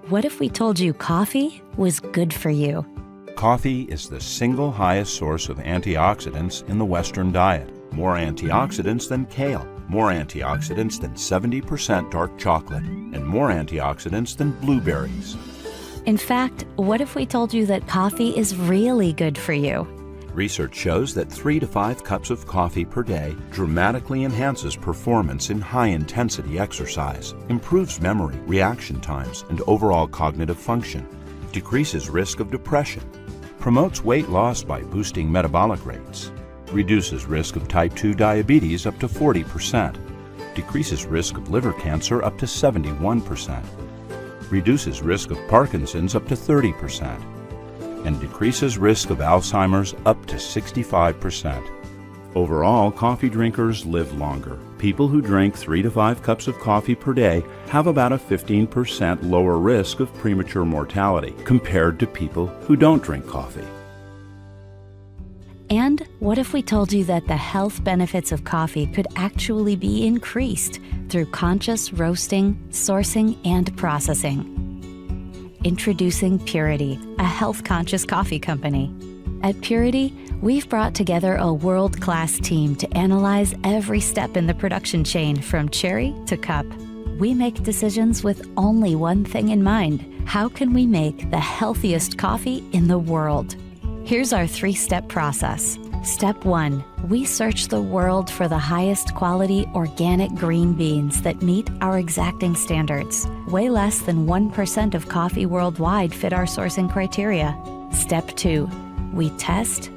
What if we told you coffee was good for you? Coffee is the single highest source of antioxidants in the Western diet. More antioxidants than kale, more antioxidants than 70% dark chocolate, and more antioxidants than blueberries. In fact, what if we told you that coffee is really good for you? Research shows that 3 to 5 cups of coffee per day dramatically enhances performance in high-intensity exercise, improves memory, reaction times, and overall cognitive function, decreases risk of depression, promotes weight loss by boosting metabolic rates, reduces risk of type 2 diabetes up to 40%, decreases risk of liver cancer up to 71%, reduces risk of Parkinson's up to 30%, and decreases risk of Alzheimer's up to 65%. Overall, coffee drinkers live longer. People who drink 3 to 5 cups of coffee per day have about a 15% lower risk of premature mortality compared to people who don't drink coffee. And what if we told you that the health benefits of coffee could actually be increased through conscious roasting, sourcing, and processing? Introducing Purity, a health-conscious coffee company. At Purity, we've brought together a world-class team to analyze every step in the production chain from cherry to cup. We make decisions with only one thing in mind: how can we make the healthiest coffee in the world? Here's our 3-step process. Step 1, we search the world for the highest quality organic green beans that meet our exacting standards. Way less than 1% of coffee worldwide fit our sourcing criteria. Step 2, we test,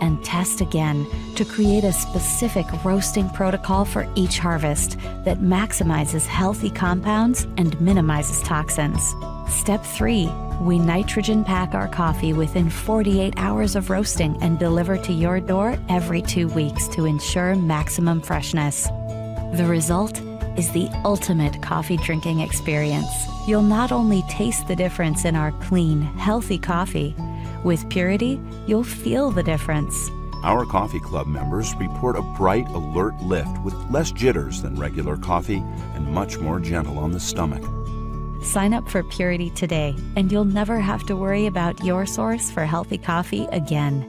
and test again to create a specific roasting protocol for each harvest that maximizes healthy compounds and minimizes toxins. Step 3, we nitrogen pack our coffee within 48 hours of roasting and deliver to your door every 2 weeks to ensure maximum freshness. The result is the ultimate coffee drinking experience. You'll not only taste the difference in our clean, healthy coffee, with Purity, you'll feel the difference. Our coffee club members report a bright, alert lift with less jitters than regular coffee and much more gentle on the stomach. Sign up for Purity today, and you'll never have to worry about your source for healthy coffee again.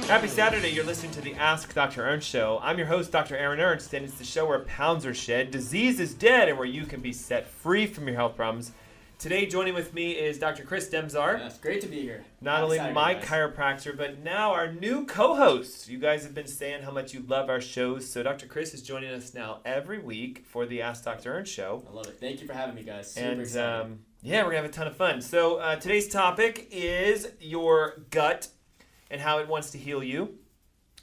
Happy Saturday. You're listening to the Ask Dr. Ernst show. I'm your host, Dr. Aaron Ernst, and it's the show where pounds are shed, disease is dead, and where you can be set free from your health problems. Today, joining with me is Dr. Chris Demzar. It's great to be here. Not only my chiropractor, but now our new co-host. You guys have been saying how much you love our shows, so Dr. Chris is joining us now every week for the Ask Dr. Ernst show. I love it. Thank you for having me, guys. Super excited. Yeah, we're going to have a ton of fun. So today's topic is your gut and how it wants to heal you.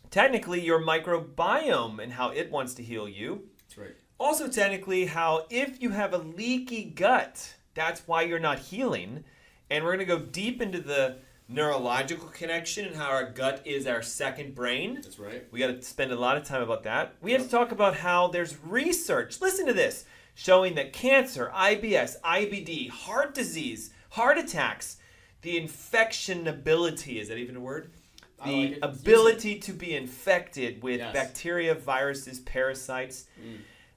Technically, your microbiome and how it wants to heal you. That's right. Also, technically, how if you have a leaky gut, that's why you're not healing. And we're going to go deep into the neurological connection and how our gut is our second brain. That's right. We got to spend a lot of time about that. We have to talk about how there's research, listen to this, showing that cancer, IBS, IBD, heart disease, heart attacks, the infectionability, is that even a word? The ability to be infected with bacteria, viruses, parasites,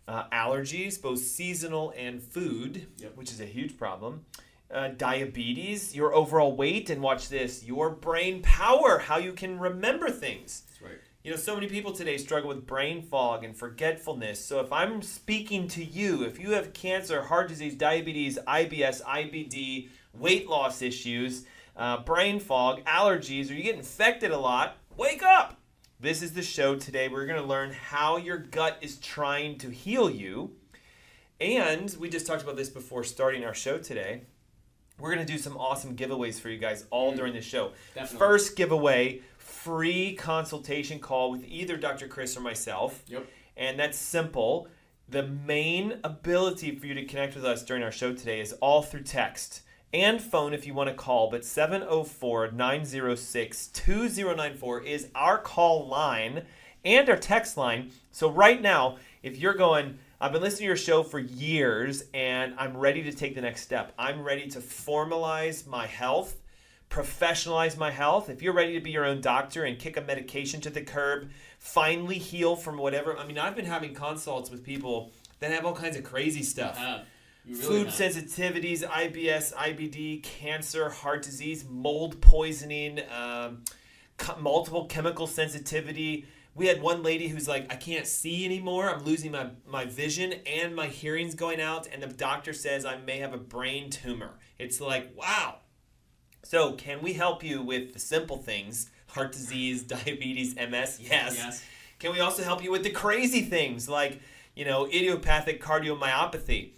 allergies, both seasonal and food, which is a huge problem. Diabetes, your overall weight, and watch this, your brain power, how you can remember things. That's right. You know, so many people today struggle with brain fog and forgetfulness. So if I'm speaking to you, if you have cancer, heart disease, diabetes, IBS, IBD, weight loss issues, brain fog, allergies, or you get infected a lot, wake up! This is the show today. We're going to learn how your gut is trying to heal you. And we just talked about this before starting our show today. We're going to do some awesome giveaways for you guys all during the show. Definitely. First giveaway, free consultation call with either Dr. Chris or myself. Yep. And that's simple. The main ability for you to connect with us during our show today is all through text and phone if you want to call, but 704-906-2094 is our call line and our text line. So right now, if you're going, I've been listening to your show for years and I'm ready to take the next step. I'm ready to formalize my health, professionalize my health. If you're ready to be your own doctor and kick a medication to the curb, finally heal from whatever. I mean, I've been having consults with people that have all kinds of crazy stuff. Food sensitivities, IBS, IBD, cancer, heart disease, mold poisoning, multiple chemical sensitivity. We had one lady who's like, I can't see anymore. I'm losing my vision and my hearing's going out. And the doctor says I may have a brain tumor. It's like, wow. So can we help you with the simple things? Heart disease, diabetes, MS? Yes. Can we also help you with the crazy things like, you know, idiopathic cardiomyopathy?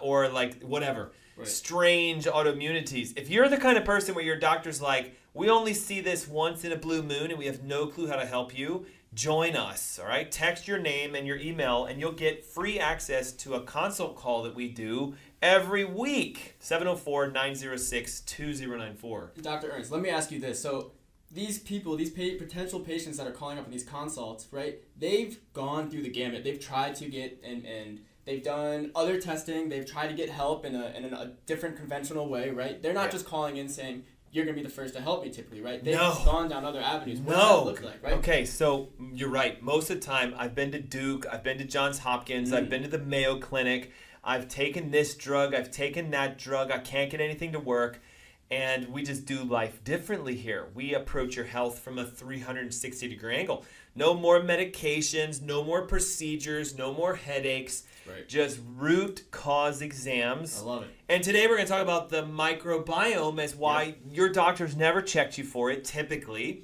Or like whatever, strange autoimmunities. If you're the kind of person where your doctor's like, we only see this once in a blue moon and we have no clue how to help you, join us, all right? Text your name and your email and you'll get free access to a consult call that we do every week, 704-906-2094. Dr. Ernst, let me ask you this. So these people, these potential patients that are calling up in these consults, right, they've gone through the gamut. They've tried to get, and they've done other testing. They've tried to get help in a different conventional way, right? They're not just calling in saying, you're going to be the first to help me typically, right? They've gone down other avenues. What does that look like, right? Okay, so you're right. Most of the time, I've been to Duke, I've been to Johns Hopkins, I've been to the Mayo Clinic, I've taken this drug, I've taken that drug, I can't get anything to work. And we just do life differently here. We approach your health from a 360-degree angle. No more medications, no more procedures, no more headaches, just root cause exams. I love it. And today we're going to talk about the microbiome as why your doctor's never checked you for it, typically.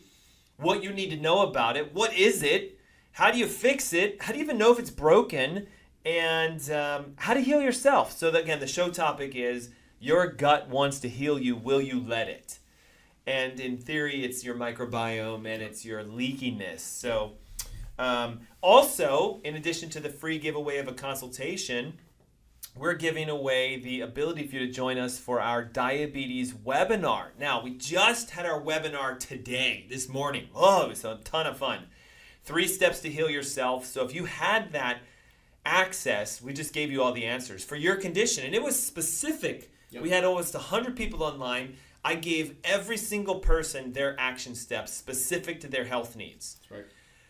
What you need to know about it. What is it? How do you fix it? How do you even know if it's broken? And how to heal yourself. So again, the show topic is, your gut wants to heal you. Will you let it? And in theory, it's your microbiome and it's your leakiness. So also, in addition to the free giveaway of a consultation, we're giving away the ability for you to join us for our diabetes webinar. Now, we just had our webinar today, this morning. Oh, it was a ton of fun. 3 steps to heal yourself. So if you had that access, we just gave you all the answers for your condition. And it was specific. We had almost 100 people online. I gave every single person their action steps specific to their health needs. That's right.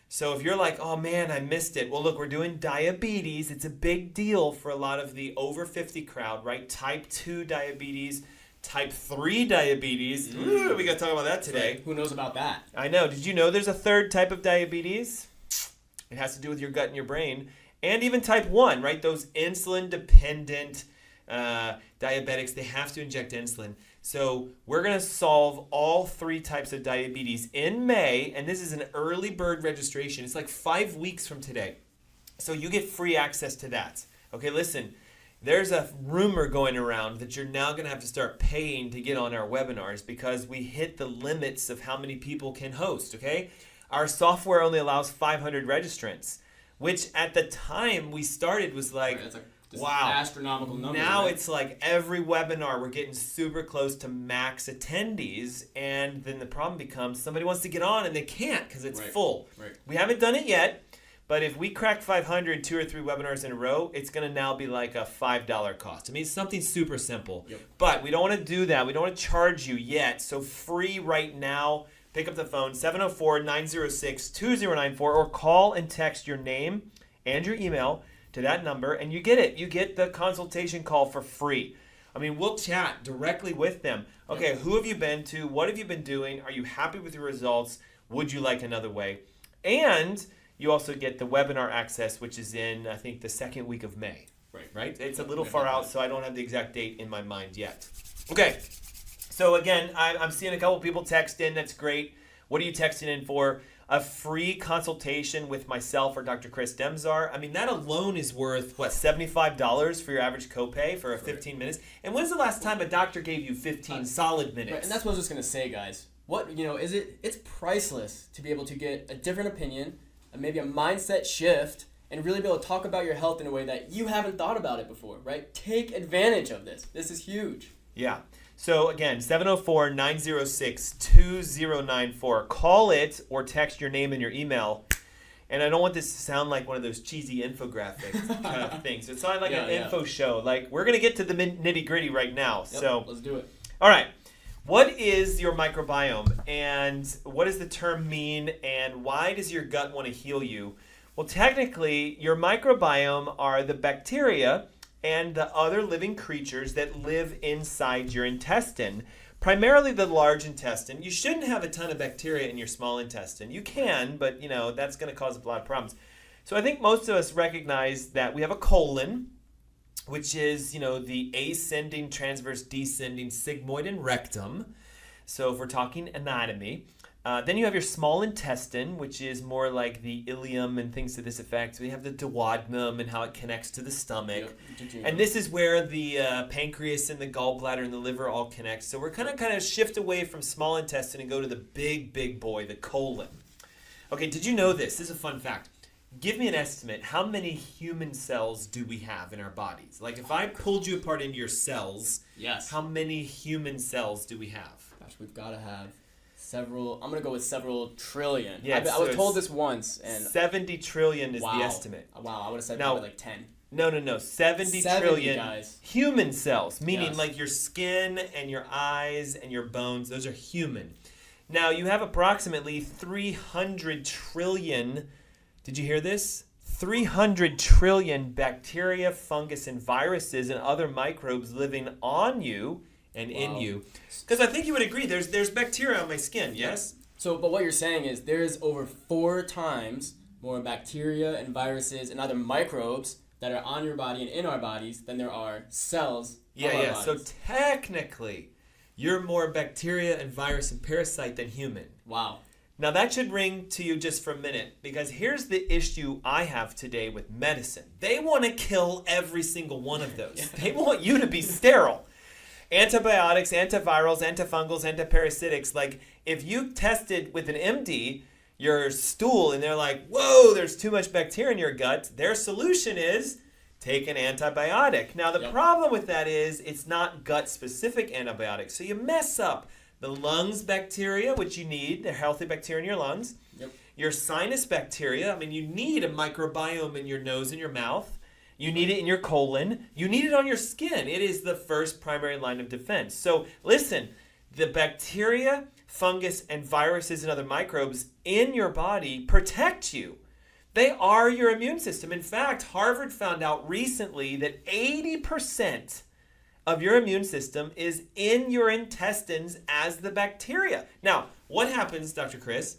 So if you're like, oh man, I missed it. Well, look, we're doing diabetes. It's a big deal for a lot of the over 50 crowd, right? Type 2 diabetes, type 3 diabetes. Ooh, we got to talk about that today. Who knows about that? I know. Did you know there's a third type of diabetes? It has to do with your gut and your brain. And even type 1, right? Those insulin-dependent diabetics, they have to inject insulin. So we're going to solve all 3 types of diabetes in May, and this is an early bird registration. It's like 5 weeks from today. So you get free access to that. Okay, listen, there's a rumor going around that you're now going to have to start paying to get on our webinars because we hit the limits of how many people can host, okay? Our software only allows 500 registrants, which at the time we started was like, wow, astronomical number. Now it's like every webinar we're getting super close to max attendees, and then the problem becomes somebody wants to get on and they can't because it's full. Right. We haven't done it yet, but if we crack 500 2 or 3 webinars in a row, it's going to now be like a $5 cost. I mean, it's something super simple. Yep. But we don't want to do that. We don't want to charge you yet. So free right now. Pick up the phone, 704-906-2094, or call and text your name and your email to that number, and you get it. You get the consultation call for free. I mean, we'll chat directly with them. Okay, who have you been to? What have you been doing? Are you happy with your results? Would you like another way? And you also get the webinar access, which is in, I think, the second week of May. Right? It's a little far out, so I don't have the exact date in my mind yet. Okay, so again, I'm seeing a couple people text in. That's great. What are you texting in for? A free consultation with myself or Dr. Chris Demzar. I mean, that alone is worth, what, $75 for your average copay for a 15 minutes? And when's the last time a doctor gave you 15 solid minutes? Right, and that's what I was just going to say, guys. It's priceless to be able to get a different opinion, maybe a mindset shift, and really be able to talk about your health in a way that you haven't thought about it before, right? Take advantage of this. This is huge. Yeah. So again, 704-906-2094. Call it or text your name and your email. And I don't want this to sound like one of those cheesy infographic kind of things. It's not like an info show. Like, we're going to get to the nitty gritty right now. Yep, so let's do it. All right. What is your microbiome, and what does the term mean, and why does your gut want to heal you? Well, technically, your microbiome are the bacteria and the other living creatures that live inside your intestine, primarily the large intestine. You shouldn't have a ton of bacteria in your small intestine. You can, but that's going to cause a lot of problems. So I think most of us recognize that we have a colon, which is, the ascending, transverse, descending, sigmoid, and rectum. So if we're talking anatomy. Then you have your small intestine, which is more like the ileum and things to this effect. We have the duodenum and how it connects to the stomach. Yep. And this is where the pancreas and the gallbladder and the liver all connect. So we're kind of shift away from small intestine and go to the big boy, the colon. Okay, did you know this? This is a fun fact. Give me an estimate. How many human cells do we have in our bodies? Like, if I pulled you apart into your cells, how many human cells do we have? Gosh, we've got to have several. I'm going to go with several trillion. Yeah, I was told this once. And 70 trillion is the estimate. Wow, I would have said probably like 10. No. 70 trillion guys. Human cells, meaning like your skin and your eyes and your bones, those are human. Now, you have approximately 300 trillion. Did you hear this? 300 trillion bacteria, fungus, and viruses and other microbes living on you and in you. Because I think you would agree, there's bacteria on my skin, yes? So, but what you're saying is there's over 4 times more bacteria and viruses and other microbes that are on your body and in our bodies than there are cells of our bodies. So technically, you're more bacteria and virus and parasite than human. Wow. Now that should ring to you just for a minute, because here's the issue I have today with medicine. They want to kill every single one of those. They want you to be sterile. Antibiotics, antivirals, antifungals, antiparasitics. Like, if you tested with an MD your stool and they're like, whoa, there's too much bacteria in your gut, their solution is take an antibiotic. Now, the problem with that is it's not gut-specific antibiotics. So you mess up the lungs bacteria, which you need, the healthy bacteria in your lungs. Your sinus bacteria, I mean, you need a microbiome in your nose and your mouth. You need it in your colon. You need it on your skin. It is the first primary line of defense. So listen, the bacteria, fungus, and viruses and other microbes in your body protect you. They are your immune system. In fact, Harvard found out recently that 80% of your immune system is in your intestines as the bacteria. Now, what happens, Dr. Chris,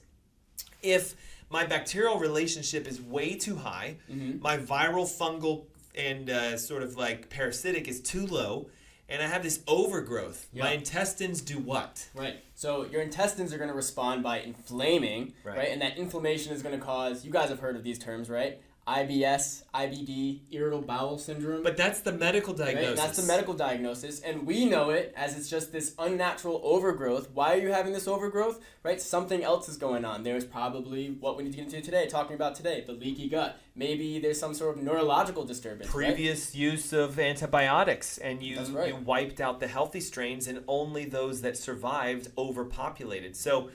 if my bacterial relationship is way too high, my viral, fungal, and sort of like parasitic is too low, and I have this overgrowth? My intestines do what? Right. So your intestines are going to respond by inflaming, right? And that inflammation is going to cause, you guys have heard of these terms, right? IBS, IBD, irritable bowel syndrome. But that's the medical diagnosis. Right? That's the medical diagnosis, and we know it as it's just this unnatural overgrowth. Why are you having this overgrowth? Right? Something else is going on. There's probably what we need to get into today, talking about today, the leaky gut. Maybe there's some sort of neurological disturbance. Previous use of antibiotics, and you wiped out the healthy strains, and only those that survived overpopulated. So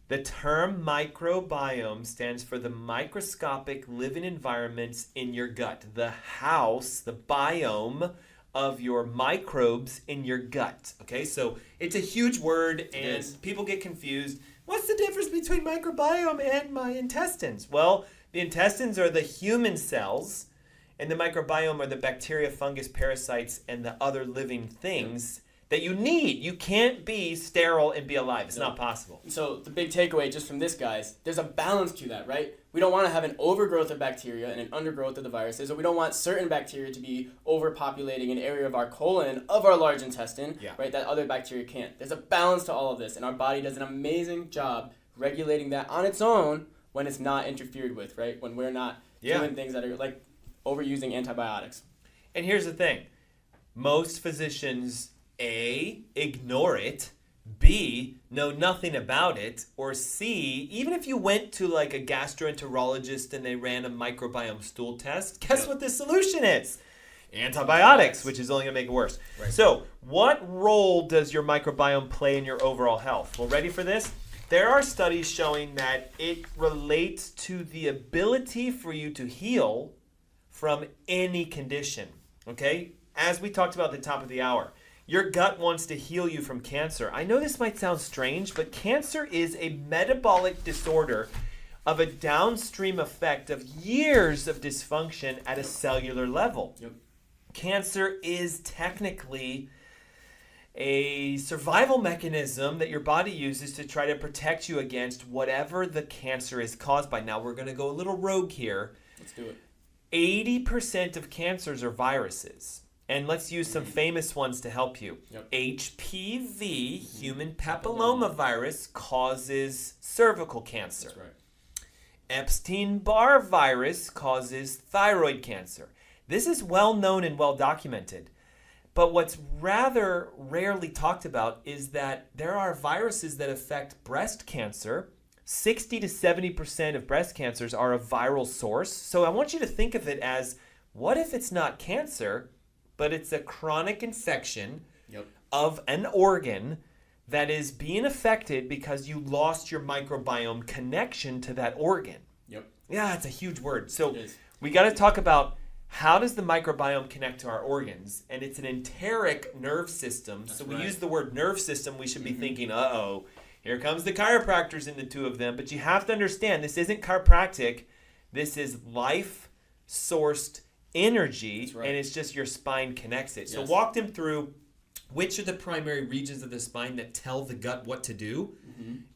the term microbiome stands for the microscopic living environments in your gut, the house, the biome of your microbes in your gut. Okay, so it's a huge word, and people get confused. What's the difference between microbiome and my intestines? Well, the intestines are the human cells, and the microbiome are the bacteria, fungus, parasites, and the other living things that you need. You can't be sterile and be alive. It's not possible. So the big takeaway just from this, guys, there's a balance to that, right? We don't want to have an overgrowth of bacteria and an undergrowth of the viruses, or we don't want certain bacteria to be overpopulating an area of our colon, of our large intestine, right, that other bacteria can't. There's a balance to all of this, and our body does an amazing job regulating that on its own when it's not interfered with, right? When we're not doing things that are like overusing antibiotics. And here's the thing. Most physicians A, ignore it, B, know nothing about it, or C, even if you went to like a gastroenterologist and they ran a microbiome stool test, guess what the solution is? Antibiotics, which is only going to make it worse. Right. So what role does your microbiome play in your overall health? Well, ready for this? There are studies showing that it relates to the ability for you to heal from any condition, okay? As we talked about at the top of the hour, your gut wants to heal you from cancer. I know this might sound strange, but cancer is a metabolic disorder of a downstream effect of years of dysfunction at a cellular level. Cancer is technically a survival mechanism that your body uses to try to protect you against whatever the cancer is caused by. Now, we're going to go a little rogue here. Let's do it. 80% of cancers are viruses. And let's use some famous ones to help you. HPV, human papillomavirus, causes cervical cancer. That's right. Epstein-Barr virus causes thyroid cancer. This is well known and well documented. But what's rather rarely talked about is that there are viruses that affect breast cancer. 60 to 70% of breast cancers are a viral source. So I want you to think of it as, what if it's not cancer, but it's a chronic infection of an organ that is being affected because you lost your microbiome connection to that organ? Yeah, it's a huge word. So we got to talk about, how does the microbiome connect to our organs? And it's an enteric nerve system. So we use the word nerve system, we should be thinking, uh-oh, here comes the chiropractors in the two of them. But you have to understand, this isn't chiropractic. This is life-sourced energy, and it's just your spine connects it. So walk them through which are the primary regions of the spine that tell the gut what to do,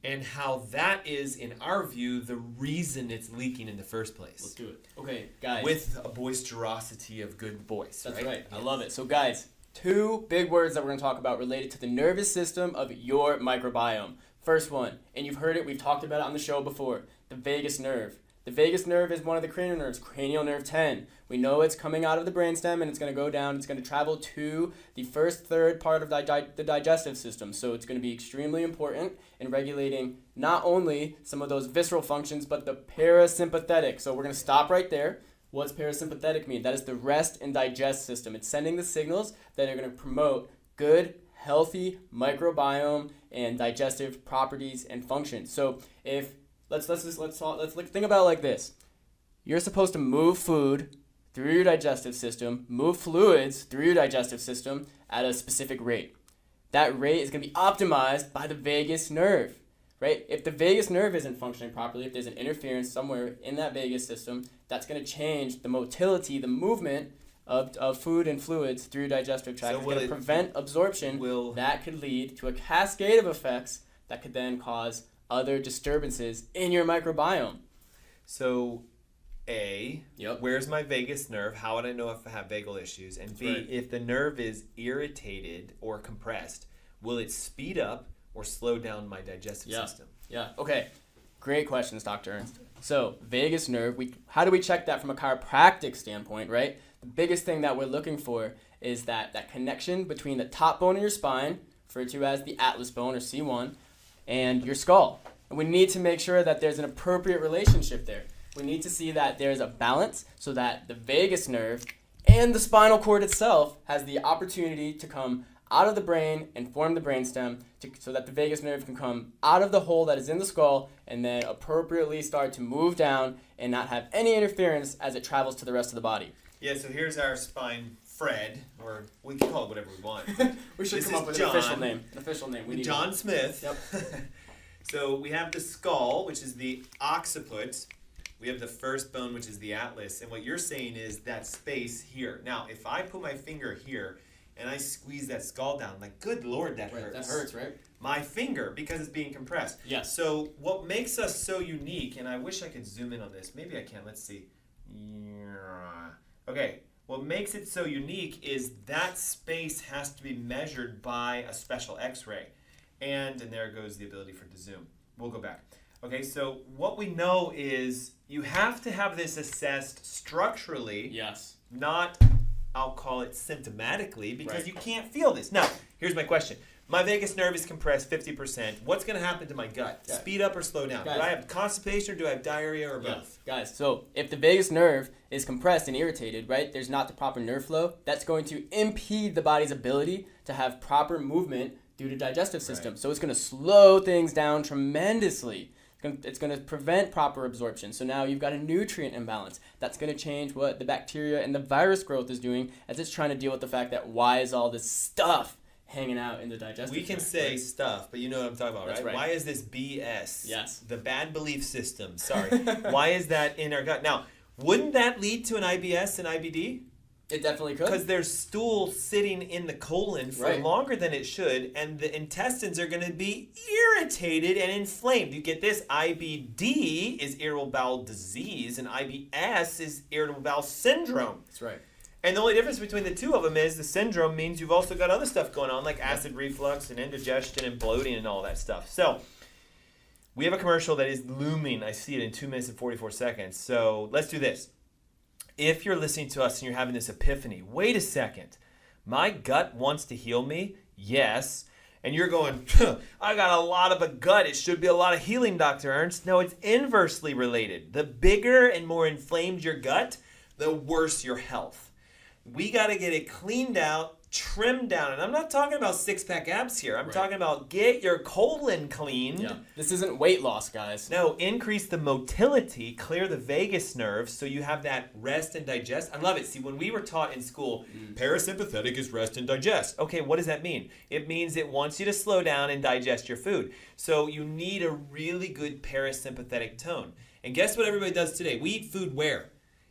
and how that is, in our view, the reason it's leaking in the first place. Let's do it. Okay, guys. With a boisterosity of good voice. That's right. I love it. So, guys, two big words that we're going to talk about related to the nervous system of your microbiome. First one, and you've heard it, we've talked about it on the show before, the vagus nerve. The vagus nerve is one of the cranial nerves, cranial nerve 10. We know it's coming out of the brainstem and it's going to go down. It's going to travel to the first third part of the digestive system. So it's going to be extremely important in regulating not only some of those visceral functions, but the parasympathetic. So we're going to stop right there. What's parasympathetic mean? That is the rest and digest system. It's sending the signals that are going to promote good, healthy microbiome and digestive properties and functions. So if Let's think about it like this. You're supposed to move food through your digestive system, move fluids through your digestive system at a specific rate. That rate is going to be optimized by the vagus nerve, right? If the vagus nerve isn't functioning properly, if there's an interference somewhere in that vagus system, that's going to change the motility, the movement of food and fluids through digestive tract. So It's will going to it- prevent absorption. That could lead to a cascade of effects that could then cause other disturbances in your microbiome. So, A, Yep. where's my vagus nerve? How would I know if I have vagal issues? And B, right. if the nerve is irritated or compressed, will it speed up or slow down my digestive system? Yeah. Okay. Great questions, Dr. Ernst. So, vagus nerve, how do we check that from a chiropractic standpoint, right? The biggest thing that we're looking for is that connection between the top bone of your spine, referred to as the atlas bone or C1, and your skull. And we need to make sure that there's an appropriate relationship there. We need to see that there's a balance so that the vagus nerve and the spinal cord itself has the opportunity to come out of the brain and form the brainstem so that the vagus nerve can come out of the hole that is in the skull and then appropriately start to move down and not have any interference as it travels to the rest of the body. Yeah, so here's our spine Fred, or we can call it whatever we want. We should This come is up with John. an official name. We need John it. Smith. Yep. So we have the skull, which is the occiput. We have the first bone, which is the atlas. And what you're saying is that space here. Now, if I put my finger here and I squeeze that skull down, like, good Lord, that Right, hurts. that hurts, right? My finger, because it's being compressed. Yes. So what makes us so unique, and I wish I could zoom in on this. Maybe I can. Let's see. Okay. What makes it so unique is that space has to be measured by a special X-ray. And there goes the ability for the zoom. We'll go back. Okay, so what we know is you have to have this assessed structurally. Yes. Not, I'll call it symptomatically, because Right. you can't feel this. Now, here's my question. My vagus nerve is compressed 50%. What's going to happen to my gut? Yeah. Speed up or slow down? Guys. Do I have constipation or do I have diarrhea or both? Guys, so if the vagus nerve is compressed and irritated, right, there's not the proper nerve flow, that's going to impede the body's ability to have proper movement due to digestive system. Right. So it's going to slow things down tremendously. It's going to prevent proper absorption. So now you've got a nutrient imbalance. That's going to change what the bacteria and the virus growth is doing as it's trying to deal with the fact that why is all this stuff hanging out in the digestive We can tract, say right? stuff, but you know what I'm talking about, That's right? right. Why is this BS? Yes. The bad belief system. Sorry. Why is that in our gut? Now, wouldn't that lead to an IBS and IBD? It definitely could. Because there's stool sitting in the colon for Right. longer than it should, and the intestines are going to be irritated and inflamed. You get this? IBD is irritable bowel disease, and IBS is irritable bowel syndrome. That's right. And the only difference between the two of them is the syndrome means you've also got other stuff going on, like acid reflux and indigestion and bloating and all that stuff. So we have a commercial that is looming. I see it in 2 minutes and 44 seconds. So let's do this. If you're listening to us and you're having this epiphany, wait a second. My gut wants to heal me? Yes. And you're going, I got a lot of a gut. It should be a lot of healing, Dr. Ernst. No, it's inversely related. The bigger and more inflamed your gut, the worse your health. We got to get it cleaned out, trimmed down. And I'm not talking about six-pack abs here. I'm Right. talking about get your colon cleaned. Yeah. This isn't weight loss, guys. No, increase the motility, clear the vagus nerve so you have that rest and digest. I love it. See, when we were taught in school, parasympathetic is rest and digest. Okay, what does that mean? It means it wants you to slow down and digest your food. So you need a really good parasympathetic tone. And guess what everybody does today? We eat food where?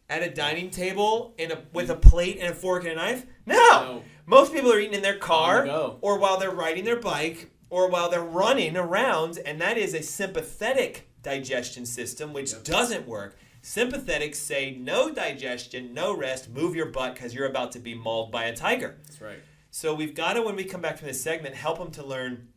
At a dining table with a plate and a fork and a knife? No. Most people are eating in their On car the go. or while they're riding their bike or while they're running around, and that is a sympathetic digestion system, which doesn't work. Sympathetics say no digestion, no rest, move your butt because you're about to be mauled by a tiger. That's right. So we've got to, when we come back from this segment, help them to learn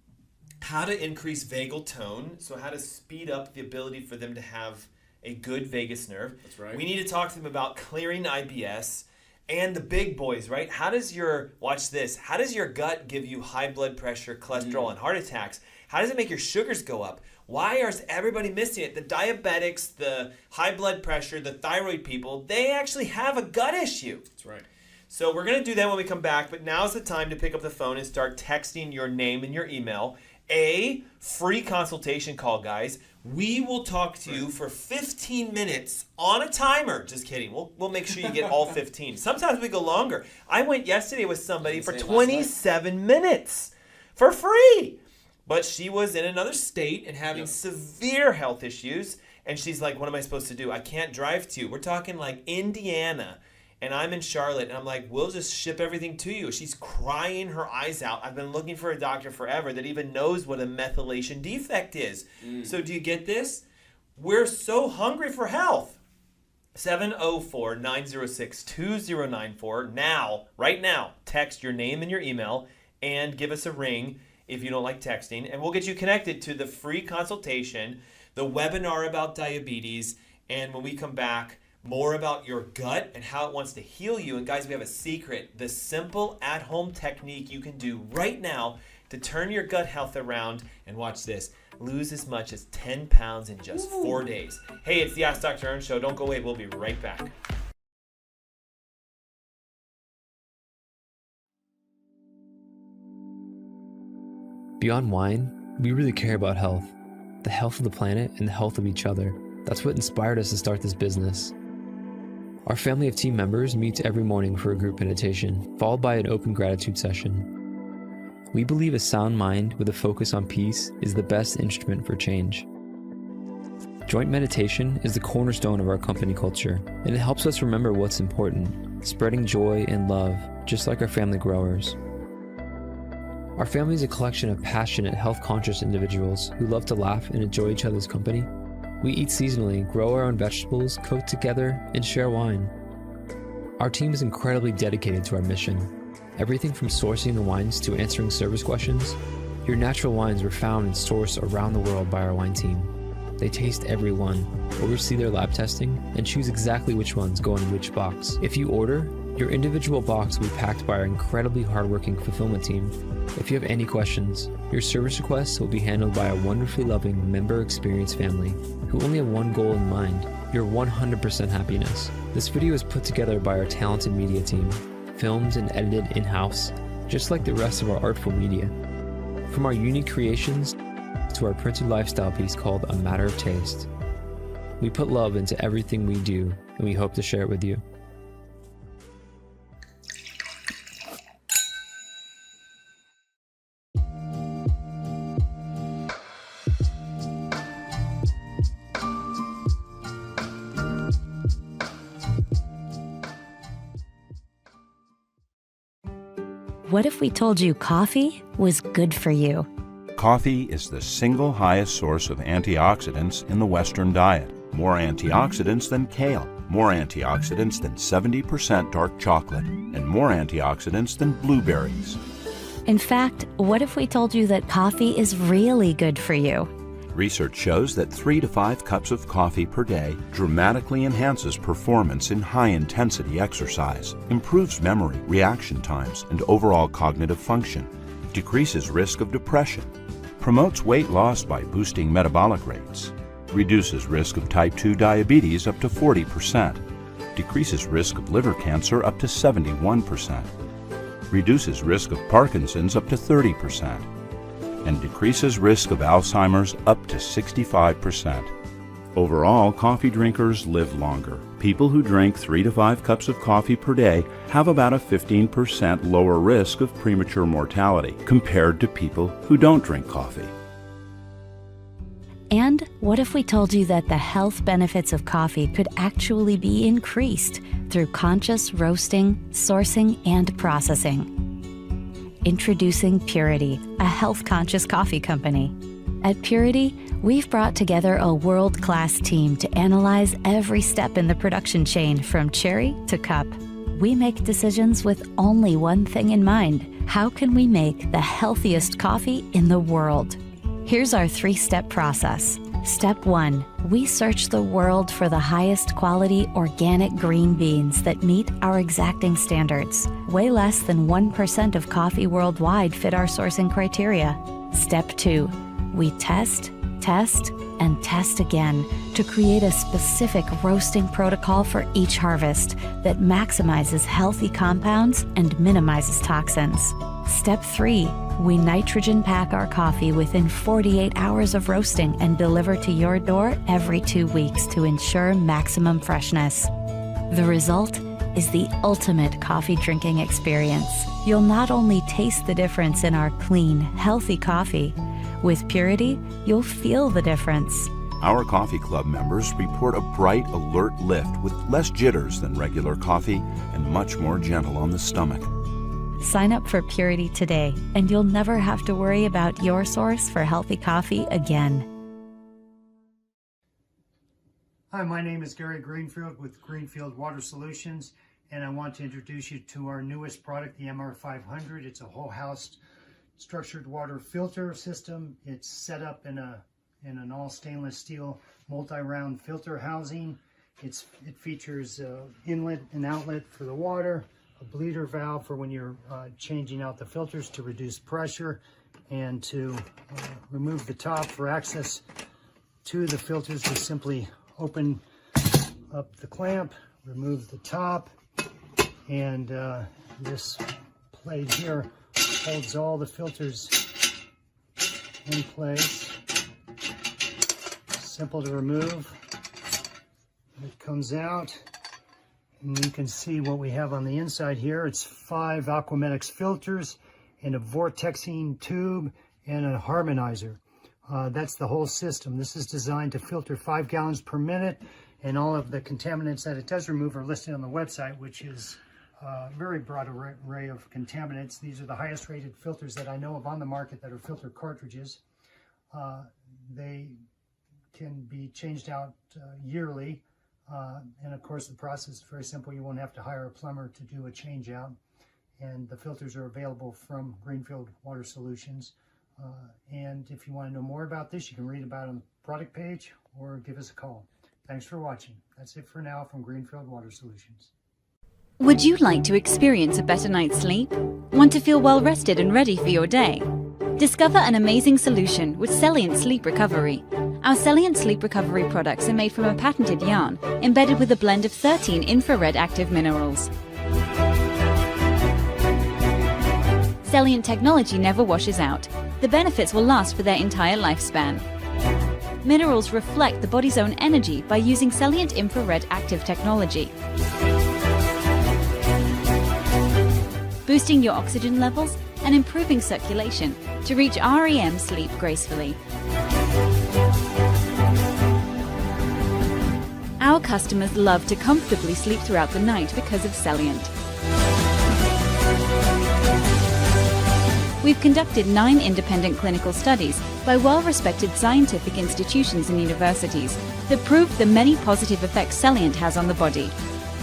how to increase vagal tone, so how to speed up the ability for them to have a good vagus nerve. That's right. We need to talk to them about clearing IBS and the big boys, right? How does your gut give you high blood pressure, cholesterol, and heart attacks? How does it make your sugars go up? Why is everybody missing it? The diabetics, the high blood pressure, the thyroid people, they actually have a gut issue. That's right. So we're going to do that when we come back, but now's the time to pick up the phone and start texting your name and your email. A free consultation call, guys. We will talk to you for 15 minutes on a timer. Just kidding. We'll make sure you get all 15. Sometimes we go longer. I went yesterday with somebody for 27 minutes for free. But she was in another state and having severe health issues. And she's like, what am I supposed to do? I can't drive to you. We're talking like Indiana. and I'm in Charlotte, and I'm like, we'll just ship everything to you. She's crying her eyes out. I've been looking for a doctor forever that even knows what a methylation defect is. So do you get this? We're so hungry for health. 704-906-2094. Now, right now, text your name and your email and give us a ring if you don't like texting, and we'll get you connected to the free consultation, the webinar about diabetes, and when we come back, more about your gut and how it wants to heal you. And guys, we have a secret, the simple at-home technique you can do right now to turn your gut health around, and watch this, lose as much as 10 pounds in just 4 days. Hey, it's the Ask Dr. Ernst Show. Don't go away. We'll be right back. Beyond wine, we really care about health. The health of the planet and the health of each other. That's what inspired us to start this business. Our family of team members meets every morning for a group meditation, followed by an open gratitude session. We believe a sound mind with a focus on peace is the best instrument for change. Joint meditation is the cornerstone of our company culture, and it helps us remember what's important, spreading joy and love, just like our family growers. Our family is a collection of passionate, health-conscious individuals who love to laugh and enjoy each other's company. We eat seasonally, grow our own vegetables, cook together, and share wine. Our team is incredibly dedicated to our mission. Everything from sourcing the wines to answering service questions. Your natural wines are found and sourced around the world by our wine team. They taste every one, oversee their lab testing, and choose exactly which ones go in which box. If you order, your individual box will be packed by our incredibly hardworking fulfillment team. If you have any questions, your service requests will be handled by a wonderfully loving member experience family who only have one goal in mind, your 100% happiness. This video is put together by our talented media team, filmed and edited in-house, just like the rest of our artful media. From our unique creations to our printed lifestyle piece called A Matter of Taste. We put love into everything we do, and we hope to share it with you. What if we told you coffee was good for you? Coffee is the single highest source of antioxidants in the Western diet. More antioxidants than kale, more antioxidants than 70% dark chocolate, and more antioxidants than blueberries. In fact, what if we told you that coffee is really good for you? Research shows that 3 to 5 cups of coffee per day dramatically enhances performance in high-intensity exercise, improves memory, reaction times, and overall cognitive function, decreases risk of depression, promotes weight loss by boosting metabolic rates, reduces risk of type 2 diabetes up to 40%, decreases risk of liver cancer up to 71%, reduces risk of Parkinson's up to 30%, and decreases risk of Alzheimer's up to 65%. Overall, coffee drinkers live longer. People who drink 3 to 5 cups of coffee per day have about a 15% lower risk of premature mortality compared to people who don't drink coffee. And what if we told you that the health benefits of coffee could actually be increased through conscious roasting, sourcing, and processing? Introducing Purity, a health-conscious coffee company. At Purity, we've brought together a world-class team to analyze every step in the production chain from cherry to cup. We make decisions with only one thing in mind: how can we make the healthiest coffee in the world? Here's our 3-step process. Step 1, we search the world for the highest quality organic green beans that meet our exacting standards. Way less than 1% of coffee worldwide fit our sourcing criteria. Step 2, we test, and test again to create a specific roasting protocol for each harvest that maximizes healthy compounds and minimizes toxins. Step 3, we nitrogen pack our coffee within 48 hours of roasting and deliver to your door every 2 weeks to ensure maximum freshness. The result is the ultimate coffee drinking experience. You'll not only taste the difference in our clean, healthy coffee, with Purity, you'll feel the difference. Our coffee club members report a bright, alert lift with less jitters than regular coffee and much more gentle on the stomach. Sign up for Purity today, and you'll never have to worry about your source for healthy coffee again. Hi, my name is Gary Greenfield with Greenfield Water Solutions, and I want to introduce you to our newest product, the MR500. It's a whole house structured water filter system. It's set up in an all stainless steel multi-round filter housing. It features inlet and outlet for the water, a bleeder valve for when you're changing out the filters to reduce pressure, and to remove the top for access to the filters, you simply open up the clamp, remove the top, and this plate here holds all the filters in place. Simple to remove. It comes out, and you can see what we have on the inside here. It's 5 Aquamedics filters and a vortexing tube and a harmonizer. That's the whole system. This is designed to filter 5 gallons per minute, and all of the contaminants that it does remove are listed on the website, which is a very broad array of contaminants. These are the highest rated filters that I know of on the market that are filter cartridges. They can be changed out yearly, and of course the process is very simple. You won't have to hire a plumber to do a change out, and the filters are available from Greenfield Water Solutions. And if you want to know more about this, you can read about it on the product page or give us a call. Thanks for watching. That's it for now from Greenfield Water Solutions. Would you like to experience a better night's sleep? Want to feel well rested and ready for your day? Discover an amazing solution with Celliant Sleep Recovery. Our Celliant Sleep Recovery products are made from a patented yarn embedded with a blend of 13 infrared active minerals. Celliant technology never washes out. The benefits will last for their entire lifespan. Minerals reflect the body's own energy by using Celliant infrared active technology, boosting your oxygen levels and improving circulation to reach REM sleep gracefully. Our customers love to comfortably sleep throughout the night because of Celliant. We've conducted 9 independent clinical studies by well-respected scientific institutions and universities that prove the many positive effects Celliant has on the body.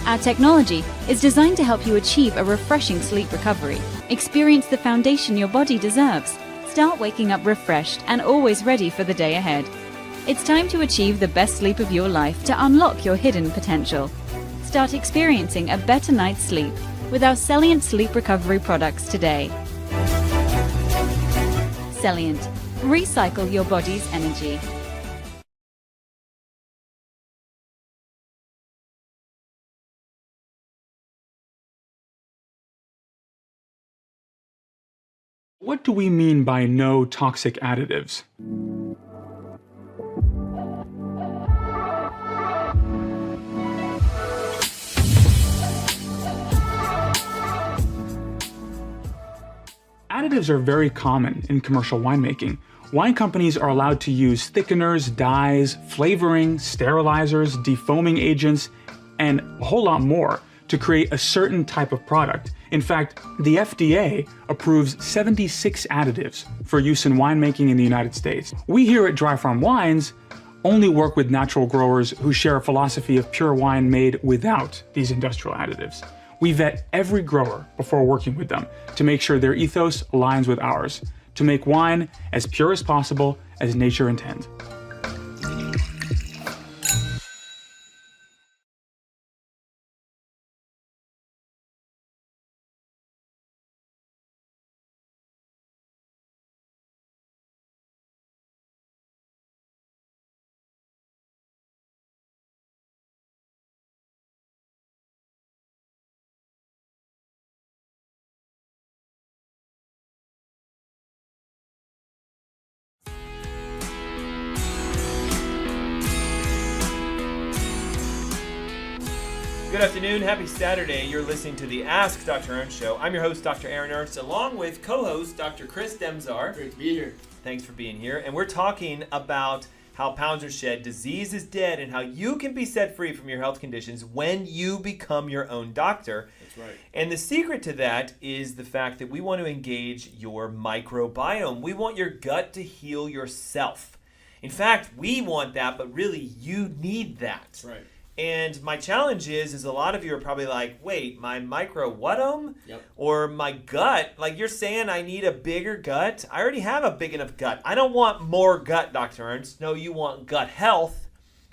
Our technology is designed to help you achieve a refreshing sleep recovery. Experience the foundation your body deserves. Start waking up refreshed and always ready for the day ahead. It's time to achieve the best sleep of your life to unlock your hidden potential. Start experiencing a better night's sleep with our Celliant Sleep Recovery products today. Celliant. Recycle your body's energy. What do we mean by no toxic additives? Additives are very common in commercial winemaking. Wine companies are allowed to use thickeners, dyes, flavoring, sterilizers, defoaming agents, and a whole lot more to create a certain type of product. In fact, the FDA approves 76 additives for use in winemaking in the United States. We here at Dry Farm Wines only work with natural growers who share a philosophy of pure wine made without these industrial additives. We vet every grower before working with them to make sure their ethos aligns with ours, to make wine as pure as possible as nature intends. Good afternoon, happy Saturday. You're listening to the Ask Dr. Ernst Show. I'm your host, Dr. Aaron Ernst, along with co-host Dr. Chris Demzar. Great to be here. Thanks for being here. And we're talking about how pounds are shed, disease is dead, and how you can be set free from your health conditions when you become your own doctor. That's right. And the secret to that is the fact that we want to engage your microbiome. We want your gut to heal yourself. In fact, we want that, but really you need that. That's right. And my challenge is a lot of you are probably like, wait, my micro-what-ome? Yep. Or my gut? Like you're saying I need a bigger gut? I already have a big enough gut. I don't want more gut, Dr. Ernst. No, you want gut health.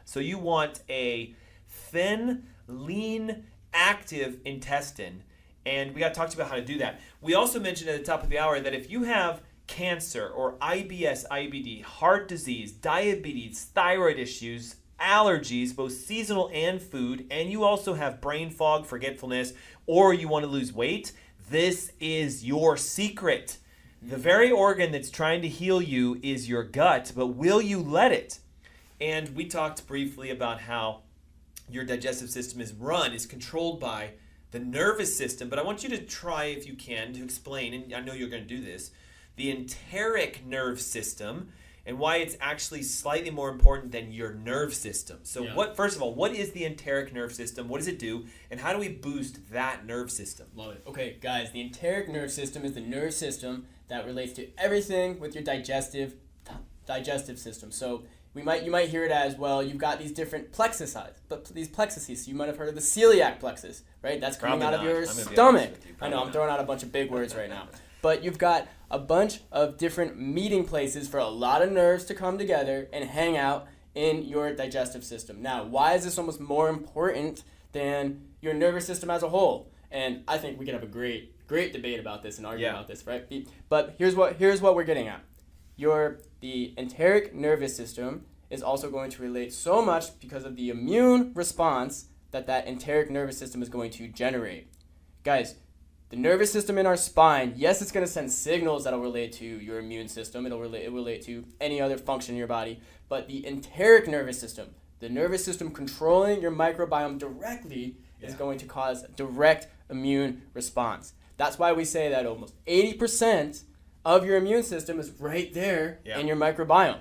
So you want a thin, lean, active intestine. And we got to talk to you about how to do that. We also mentioned at the top of the hour that if you have cancer or IBS, IBD, heart disease, diabetes, thyroid issues, allergies, both seasonal and food, and you also have brain fog, forgetfulness, or you want to lose weight, this is your secret. The very organ that's trying to heal you is your gut, but will you let it? And we talked briefly about how your digestive system is controlled by the nervous system, but I want you to try, if you can, to explain, and I know you're going to do this, the enteric nerve system, and why it's actually slightly more important than your nerve system. So first of all, what is the enteric nerve system? What does it do? And how do we boost that nerve system? Love it. Okay, guys, the enteric nerve system is the nerve system that relates to everything with your digestive system. So you might hear it as, well, you've got these different these plexuses. You might have heard of the celiac plexus, right? That's coming out of your stomach. I know, I'm throwing out a bunch of big words right now. But you've got a bunch of different meeting places for a lot of nerves to come together and hang out in your digestive system. Now, why is this almost more important than your nervous system as a whole? And I think we could have a great debate about this and argue about this, right? But here's what we're getting at. The enteric nervous system is also going to relate so much because of the immune response that enteric nervous system is going to generate. Guys, the nervous system in our spine, yes, it's going to send signals that'll relate to your immune system. It'll relate to any other function in your body. But the enteric nervous system, the nervous system controlling your microbiome directly, is going to cause direct immune response. That's why we say that almost 80% of your immune system is right there in your microbiome.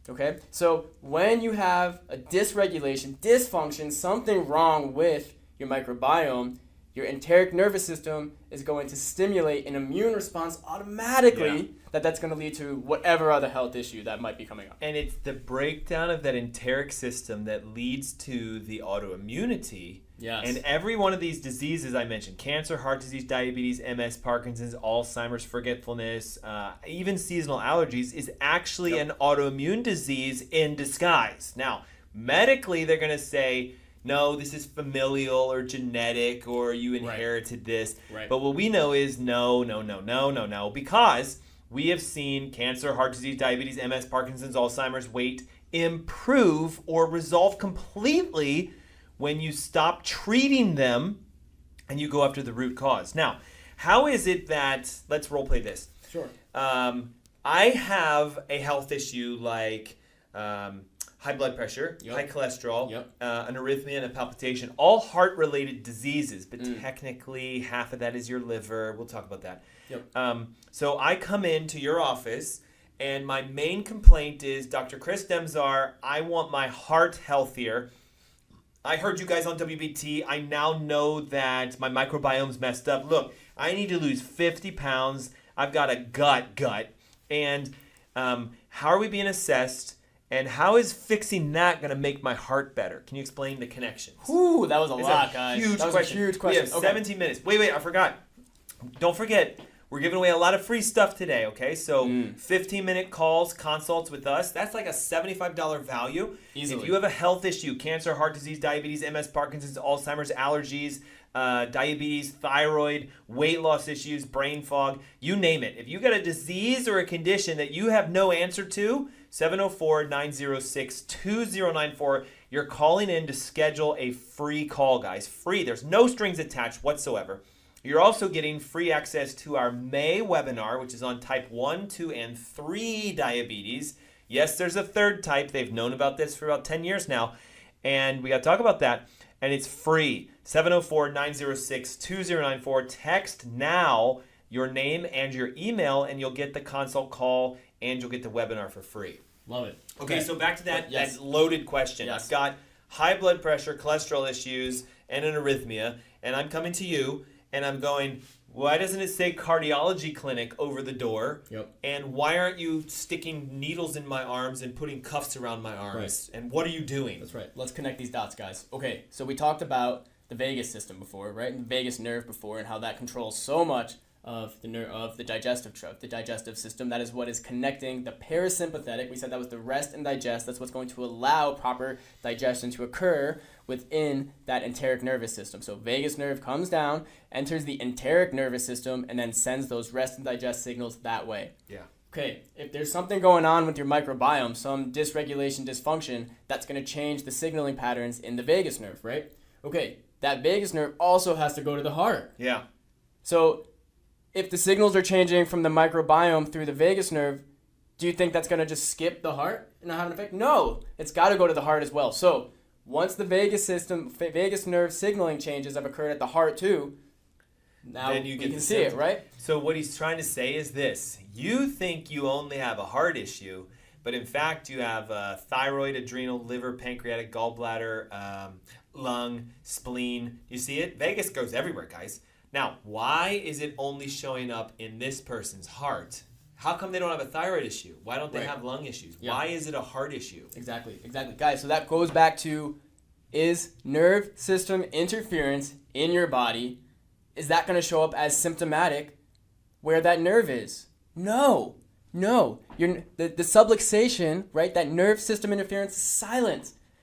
Okay? So when you have a dysregulation, dysfunction, something wrong with your microbiome, your enteric nervous system is going to stimulate an immune response automatically that's going to lead to whatever other health issue that might be coming up. And it's the breakdown of that enteric system that leads to the autoimmunity. Yes. And every one of these diseases I mentioned, cancer, heart disease, diabetes, MS, Parkinson's, Alzheimer's, forgetfulness, even seasonal allergies, is actually an autoimmune disease in disguise. Now, medically, they're going to say, no, this is familial or genetic or you inherited this. Right. But what we know is no, because we have seen cancer, heart disease, diabetes, MS, Parkinson's, Alzheimer's, weight improve or resolve completely when you stop treating them and you go after the root cause. Now, how is it that, let's role play this. Sure. I have a health issue like high blood pressure, high cholesterol, an arrhythmia and a palpitation, all heart-related diseases, but technically half of that is your liver. We'll talk about that. So I come into your office, and my main complaint is, Dr. Chris Demzar, I want my heart healthier. I heard you guys on WBT. I now know that my microbiome's messed up. Look, I need to lose 50 pounds. I've got a gut. And how are we being assessed? And how is fixing that going to make my heart better? Can you explain the connections? Ooh, that was a lot, guys. Huge that was question. a huge question. We have 17 minutes. Wait, I forgot. Don't forget, we're giving away a lot of free stuff today, okay? So 15-minute calls, consults with us. That's like a $75 value. Easily. If you have a health issue, cancer, heart disease, diabetes, MS, Parkinson's, Alzheimer's, allergies, diabetes, thyroid, weight loss issues, brain fog, you name it. If you got a disease or a condition that you have no answer to, 704-906-2094. You're calling in to schedule a free call, guys. Free. There's no strings attached whatsoever. You're also getting free access to our May webinar, which is on type 1, 2, and 3 diabetes. Yes, there's a third type. They've known about this for about 10 years now. And we got to talk about that. And it's free. 704-906-2094. Text now your name and your email, and you'll get the consult call, and you'll get the webinar for free. Love it. Okay, so back to that, Yes. that loaded question. Yes. I've got high blood pressure, cholesterol issues, and an arrhythmia, and I'm coming to you, and I'm going, why doesn't it say cardiology clinic over the door? Yep. And why aren't you sticking needles in my arms and putting cuffs around my arms? Right. And what are you doing? That's right. Let's connect these dots, guys. Okay, so we talked about the vagus system before, right? And the vagus nerve before, and how that controls so much of the digestive system. That is what is connecting the parasympathetic. We said that was the rest and digest. That's what's going to allow proper digestion to occur within that enteric nervous system. So vagus nerve comes down, enters the enteric nervous system, and then sends those rest and digest signals that way. Yeah. Okay, if there's something going on with your microbiome, some dysregulation, dysfunction, that's going to change the signaling patterns in the vagus nerve, right? Okay, that vagus nerve also has to go to the heart. Yeah. So if the signals are changing from the microbiome through the vagus nerve, do you think that's going to just skip the heart and not have an effect? No, it's got to go to the heart as well. So once the vagus nerve signaling changes have occurred at the heart too, now then you we can see symptoms. it, right? So what he's trying to say is this. You think you only have a heart issue, but in fact you have thyroid, adrenal, liver, pancreatic, gallbladder, lung, spleen. You see it? Vagus goes everywhere, guys. Now, why is it only showing up in this person's heart? How come they don't have a thyroid issue? Why don't they have lung issues? Yeah. Why is it a heart issue? Exactly. Guys, so that goes back to, is nerve system interference in your body, is that going to show up as symptomatic where that nerve is? No. The subluxation, right, that nerve system interference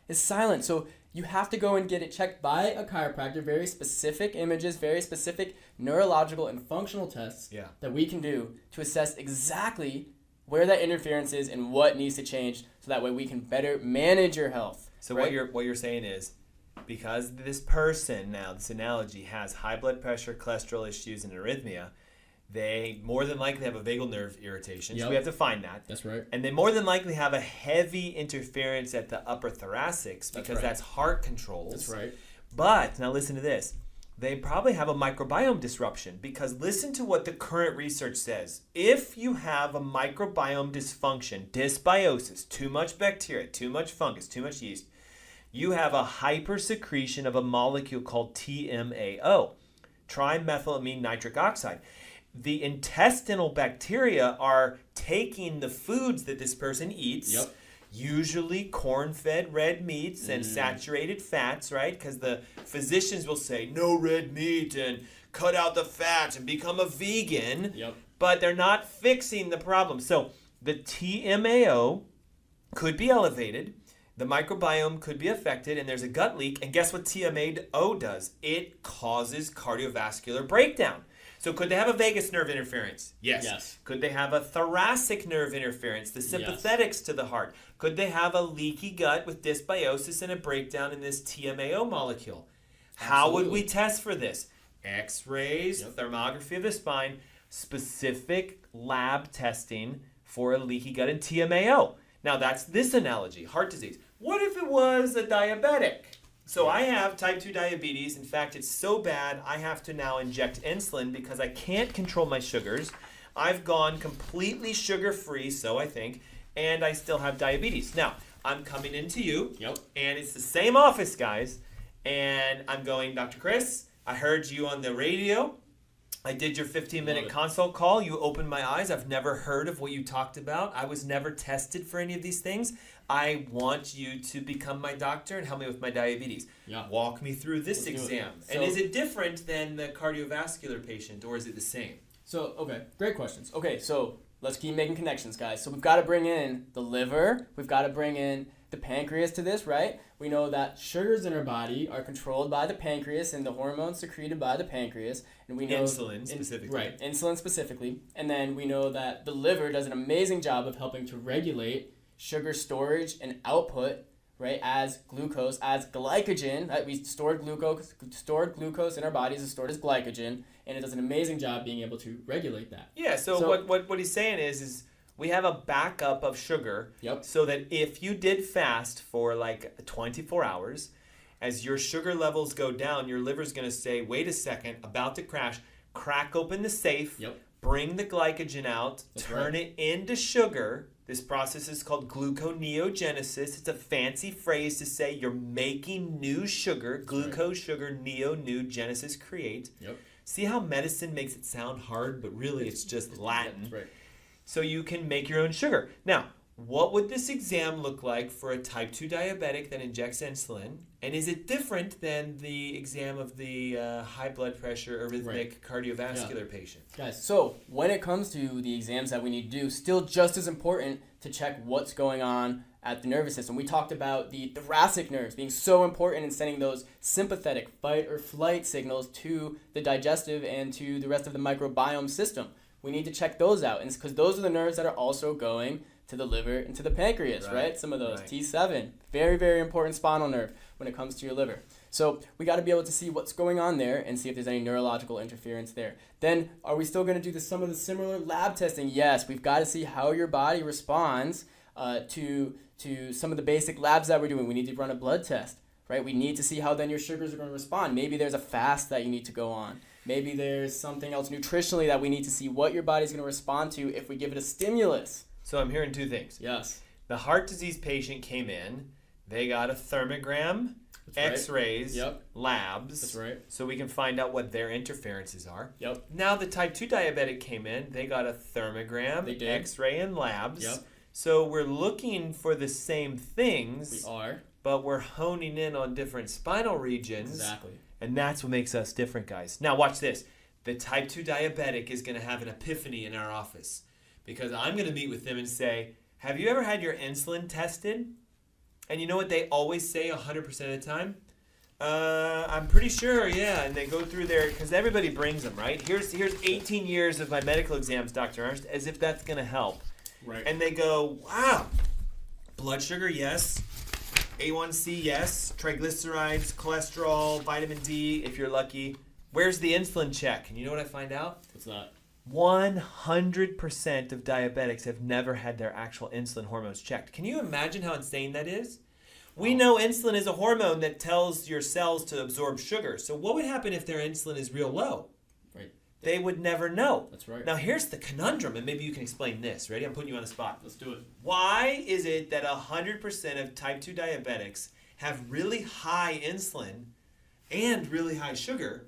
is silent. So you have to go and get it checked by a chiropractor, very specific images, very specific neurological and functional tests that we can do to assess exactly where that interference is and what needs to change, so that way we can better manage your health. So right? what you're saying is, because this person now, this analogy, has high blood pressure, cholesterol issues, and arrhythmia, they more than likely have a vagal nerve irritation. So we have to find that. That's right. And they more than likely have a heavy interference at the upper thoracics, because that's heart controls. That's right. But, now listen to this. They probably have a microbiome disruption, because listen to what the current research says. If you have a microbiome dysfunction, dysbiosis, too much bacteria, too much fungus, too much yeast, you have a hypersecretion of a molecule called TMAO, trimethylamine nitric oxide. The intestinal bacteria are taking the foods that this person eats, usually corn-fed red meats and saturated fats, right? Because the physicians will say, no red meat and cut out the fats and become a vegan, but they're not fixing the problem. So the TMAO could be elevated, the microbiome could be affected, and there's a gut leak, and guess what TMAO does? It causes cardiovascular breakdown. So could they have a vagus nerve interference? Yes. Could they have a thoracic nerve interference, the sympathetics to the heart? Could they have a leaky gut with dysbiosis and a breakdown in this TMAO molecule? How would we test for this? X-rays, thermography of the spine, specific lab testing for a leaky gut and TMAO. Now that's this analogy, heart disease. What if it was a diabetic? So I have type 2 diabetes. In fact, it's so bad I have to now inject insulin because I can't control my sugars. I've gone completely sugar-free, so I think, and I still have diabetes. Now, I'm coming into you, and it's the same office, guys, and I'm going, Dr. Chris, I heard you on the radio. I did your 15-minute consult call. You opened my eyes. I've never heard of what you talked about. I was never tested for any of these things. I want you to become my doctor and help me with my diabetes. Walk me through this exam. And is it different than the cardiovascular patient, or is it the same? So, okay, great questions. Okay, so let's keep making connections, guys. So we've got to bring in the liver. We've got to bring in the pancreas to this, right? We know that sugars in our body are controlled by the pancreas and the hormones secreted by the pancreas. And we know insulin specifically. Right, insulin specifically. And then we know that the liver does an amazing job of helping to regulate sugar storage and output, right, as glucose, as glycogen. Right? We stored glucose in our bodies is stored as glycogen, and it does an amazing job being able to regulate that. Yeah, so what he's saying is we have a backup of sugar so that if you did fast for like 24 hours, as your sugar levels go down, your liver's going to say, wait a second, about to crash, crack open the safe, bring the glycogen out, turn it into sugar, This process is called gluconeogenesis. It's a fancy phrase to say you're making new sugar. Glucose, sugar, new, genesis, create. Yep. See how medicine makes it sound hard, but really it's just Latin. That's right. So you can make your own sugar. Now, what would this exam look like for a type 2 diabetic that injects insulin? And is it different than the exam of the high blood pressure, arrhythmic, cardiovascular patient? Guys, so when it comes to the exams that we need to do, still just as important to check what's going on at the nervous system. We talked about the thoracic nerves being so important in sending those sympathetic fight or flight signals to the digestive and to the rest of the microbiome system. We need to check those out, and it's because those are the nerves that are also going to the liver and to the pancreas, right? Some of those. Right. T7, very, very important spinal nerve when it comes to your liver. So we got to be able to see what's going on there and see if there's any neurological interference there. Then are we still going to do some of the similar lab testing? Yes, we've got to see how your body responds to some of the basic labs that we're doing. We need to run a blood test, right? We need to see how then your sugars are going to respond. Maybe there's a fast that you need to go on. Maybe there's something else nutritionally that we need to see what your body's going to respond to if we give it a stimulus. So I'm hearing two things. Yes. The heart disease patient came in. They got a thermogram, X-rays, labs. That's right. So we can find out what their interferences are. Yep. Now the type 2 diabetic came in. They got a thermogram, X-ray, and labs. Yep. So we're looking for the same things. We are. But we're honing in on different spinal regions. Exactly. And that's what makes us different, guys. Now watch this. The type 2 diabetic is going to have an epiphany in our office. Because I'm going to meet with them and say, have you ever had your insulin tested? And you know what they always say 100% of the time? I'm pretty sure, yeah. And they go through there, because everybody brings them, right? Here's 18 years of my medical exams, Dr. Ernst, as if that's going to help. Right. And they go, wow, blood sugar, yes. A1C, yes. Triglycerides, cholesterol, vitamin D, if you're lucky. Where's the insulin check? And you know what I find out? What's that? 100% of diabetics have never had their actual insulin hormones checked. Can you imagine how insane that is? We know insulin is a hormone that tells your cells to absorb sugar. So what would happen if their insulin is real low? Right. They would never know. That's right. Now here's the conundrum, and maybe you can explain this. Ready? I'm putting you on the spot. Let's do it. Why is it that 100% of type 2 diabetics have really high insulin and really high sugar?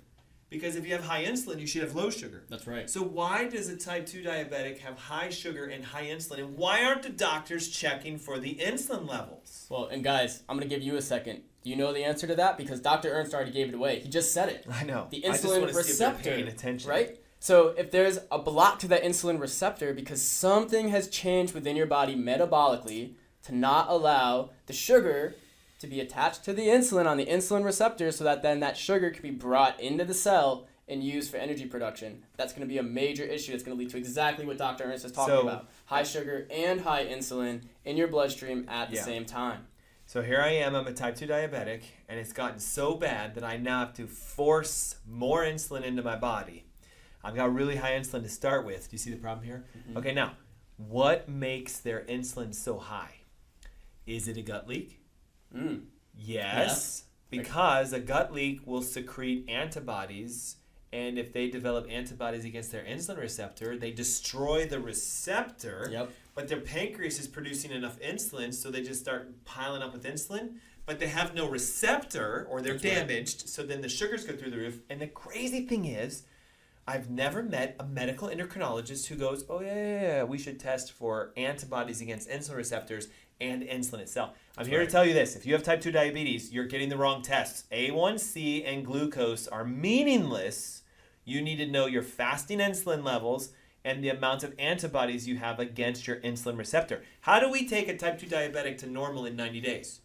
Because if you have high insulin, you should have low sugar. That's right. So why does a type 2 diabetic have high sugar and high insulin? And why aren't the doctors checking for the insulin levels? Well, and guys, I'm going to give you a second. Do you know the answer to that? Because Dr. Ernst already gave it away. He just said it. I know. The insulin receptor, paying attention. Right? So if there's a block to that insulin receptor because something has changed within your body metabolically to not allow the sugar to be attached to the insulin on the insulin receptor so that then that sugar can be brought into the cell and used for energy production. That's going to be a major issue. It's going to lead to exactly what Dr. Ernst is talking about. High sugar and high insulin in your bloodstream at the same time. So here I am, I'm a type 2 diabetic, and it's gotten so bad that I now have to force more insulin into my body. I've got really high insulin to start with. Do you see the problem here? Mm-hmm. Okay, now, what makes their insulin so high? Is it a gut leak? Yes, because a gut leak will secrete antibodies, and if they develop antibodies against their insulin receptor, they destroy the receptor, but their pancreas is producing enough insulin, so they just start piling up with insulin, but they have no receptor, or they're damaged, so then the sugars go through the roof. And the crazy thing is, I've never met a medical endocrinologist who goes, oh yeah, we should test for antibodies against insulin receptors and insulin itself. I'm here to tell you this. If you have type 2 diabetes, you're getting the wrong tests. A1C and glucose are meaningless. You need to know your fasting insulin levels and the amount of antibodies you have against your insulin receptor. How do we take a type 2 diabetic to normal in 90 days?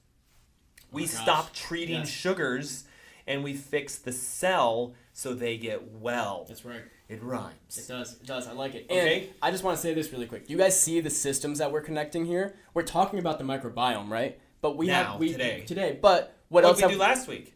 We stop treating sugars and we fix the cell so they get well. That's right. It rhymes. It does. It does. I like it. Okay. And I just want to say this really quick. Do you guys see the systems that we're connecting here? We're talking about the microbiome, right? But we today. But what else did we do last week?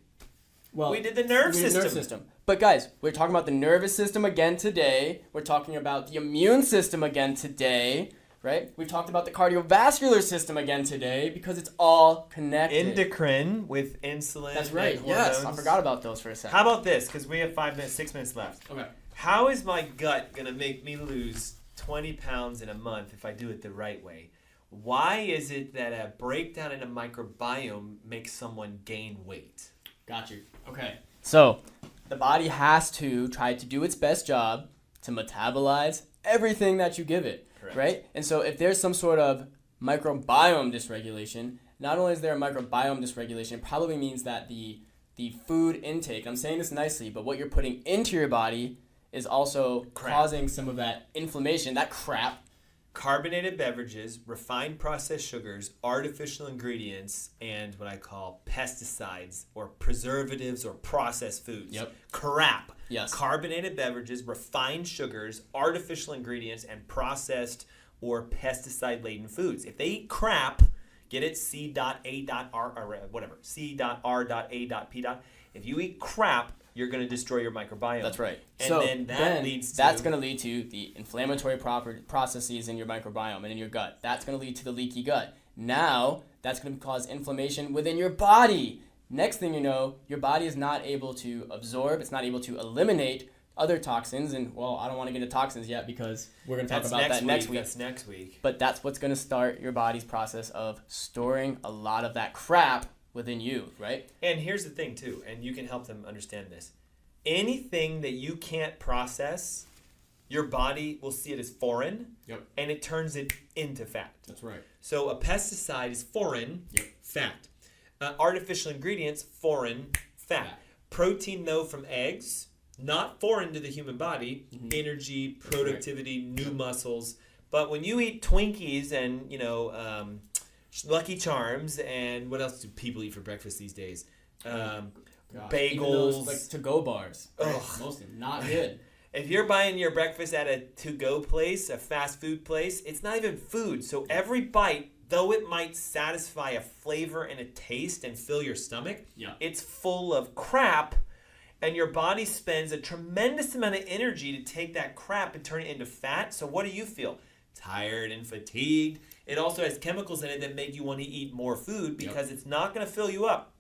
Well, we did the nerve system. But guys, we're talking about the nervous system again today. We're talking about the immune system again today, right? We've talked about the cardiovascular system again today because it's all connected. Endocrine with insulin. That's right. Yes, I forgot about those for a second. How about this? Because we have 6 minutes left. Okay. How is my gut going to make me lose 20 pounds in a month if I do it the right way? Why is it that a breakdown in a microbiome makes someone gain weight? Got you. Okay. So the body has to try to do its best job to metabolize everything that you give it, Correct. right? And so if there's some sort of microbiome dysregulation, not only is there a microbiome dysregulation, it probably means that the food intake, I'm saying this nicely, but what you're putting into your body is also causing some of that inflammation, that crap. Carbonated beverages, refined processed sugars, artificial ingredients, and what I call pesticides or preservatives or processed foods. Yep. Crap. Yes. Carbonated beverages, refined sugars, artificial ingredients, and processed or pesticide-laden foods. If they eat crap, get it C.A.R. or whatever, C.R.A.P. If you eat crap, you're going to destroy your microbiome. That's right. And so then that leads to... That's going to lead to the inflammatory processes in your microbiome and in your gut. That's going to lead to the leaky gut. Now, that's going to cause inflammation within your body. Next thing you know, your body is not able to absorb, it's not able to eliminate other toxins. And, well, I don't want to get into toxins yet because we're going to talk about that next week. That's next week. But that's what's going to start your body's process of storing a lot of that crap within you, right? And here's the thing, too, and you can help them understand this. Anything that you can't process, your body will see it as foreign, and it turns it into fat. That's right. So a pesticide is foreign, fat. Artificial ingredients, foreign, fat. Protein, though, from eggs, not foreign to the human body. Energy, productivity, new muscles. But when you eat Twinkies and, Lucky Charms, and what else do people eat for breakfast these days? Bagels. Those, like to-go bars. Ugh. Most of them, not good. If you're buying your breakfast at a to-go place, a fast food place, it's not even food. So every bite, though it might satisfy a flavor and a taste and fill your stomach, it's full of crap, and your body spends a tremendous amount of energy to take that crap and turn it into fat. So what do you feel? Tired and fatigued. It also has chemicals in it that make you want to eat more food because it's not going to fill you up.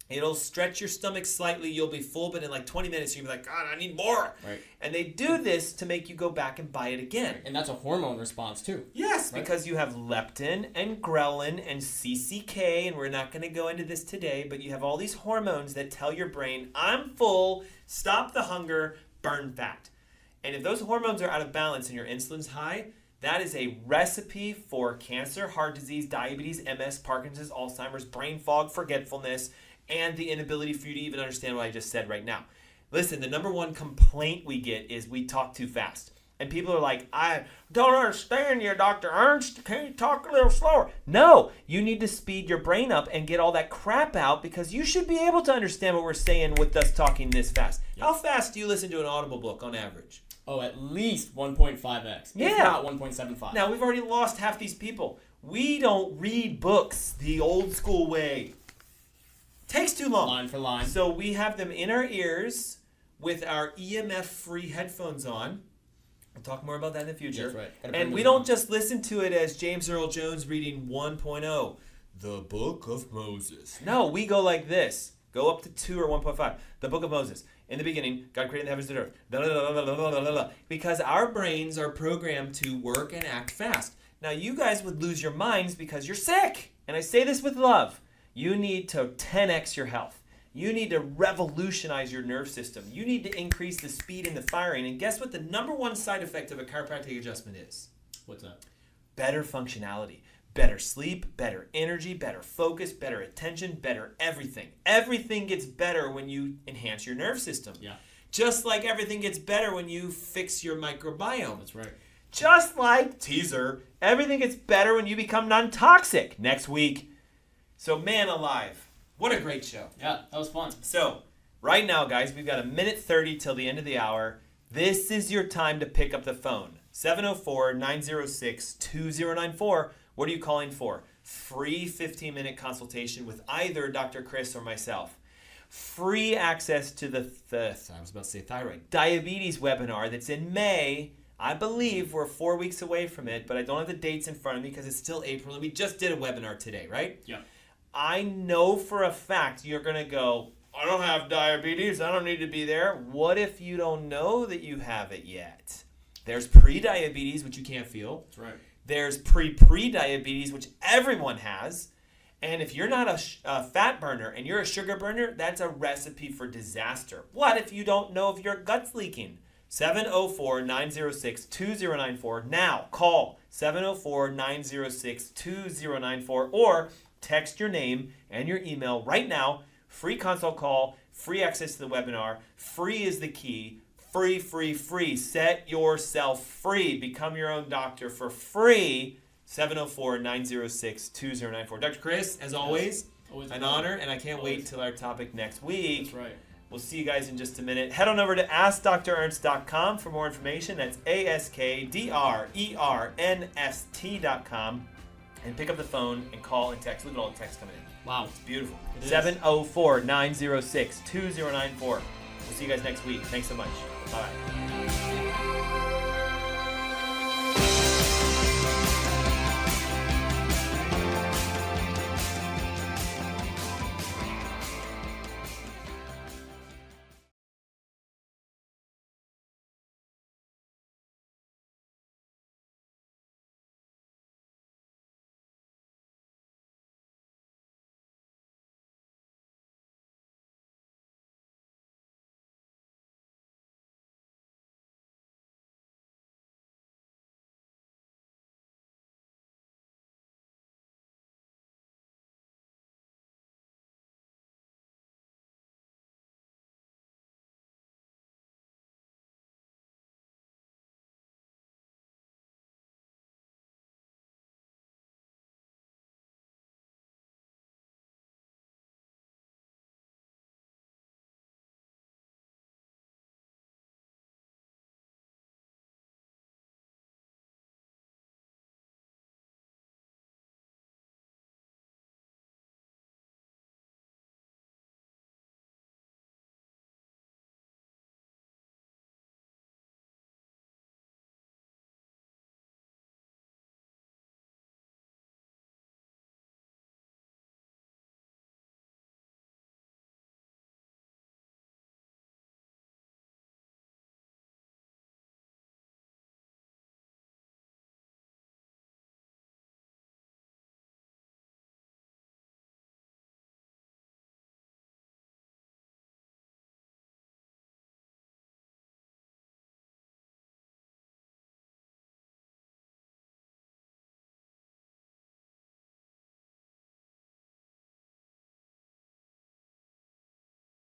It'll stretch your stomach slightly. You'll be full, but in like 20 minutes, you'll be like, God, I need more. Right. And they do this to make you go back and buy it again. And that's a hormone response, too. Yes, because you have leptin and ghrelin and CCK, and we're not going to go into this today, but you have all these hormones that tell your brain, I'm full, stop the hunger, burn fat. And if those hormones are out of balance and your insulin's high, that is a recipe for cancer, heart disease, diabetes, MS, Parkinson's, Alzheimer's, brain fog, forgetfulness, and the inability for you to even understand what I just said right now. Listen, the number one complaint we get is we talk too fast. And people are like, I don't understand you, Dr. Ernst. Can you talk a little slower? No, you need to speed your brain up and get all that crap out because you should be able to understand what we're saying with us talking this fast. How fast do you listen to an Audible book on average? Oh, at least 1.5x. Yeah. If not 1.75. Now, we've already lost half these people. We don't read books the old school way. Takes too long. Line for line. So we have them in our ears with our EMF-free headphones on. We'll talk more about that in the future. That's right. And we don't just listen to it as James Earl Jones reading 1.0, the Book of Moses. No, we go like this. Go up to 2 or 1.5. The Book of Moses. In the beginning, God created the heavens and earth. Blah, blah, blah, blah, blah, blah. Because our brains are programmed to work and act fast. Now, you guys would lose your minds because you're sick. And I say this with love. You need to 10x your health. You need to revolutionize your nerve system. You need to increase the speed and the firing. And guess what the number one side effect of a chiropractic adjustment is? What's that? Better functionality. Better sleep, better energy, better focus, better attention, better everything. Everything gets better when you enhance your nerve system. Yeah. Just like everything gets better when you fix your microbiome. That's right. Just like, teaser, everything gets better when you become non-toxic. Next week. So, man alive. What a great show. Yeah, that was fun. So, right now, guys, we've got 1:30 till the end of the hour. This is your time to pick up the phone. 704-906-2094. What are you calling for? Free 15-minute consultation with either Dr. Chris or myself. Free access to the thyroid diabetes webinar that's in May. I believe we're 4 weeks away from it, but I don't have the dates in front of me because it's still April, and we just did a webinar today, right? Yeah. I know for a fact you're going to go, I don't have diabetes. I don't need to be there. What if you don't know that you have it yet? There's pre-diabetes, which you can't feel. That's right. There's pre-diabetes, which everyone has. And if you're not a fat burner and you're a sugar burner, that's a recipe for disaster. What if you don't know if your gut's leaking? 704-906-2094. Now, call 704-906-2094 or text your name and your email right now. Free consult call, free access to the webinar. Free is the key. Free, free, free. Set yourself free. Become your own doctor for free. 704-906-2094. Dr. Chris, as always an honor, and I can't wait till our topic next week. That's right. We'll see you guys in just a minute. Head on over to AskDrErnst.com for more information. That's AskDrErnst.com. And pick up the phone and call and text. Look at all the texts coming in. Wow. It's beautiful. It is. 704-906-2094. We'll see you guys next week. Thanks so much. Bye.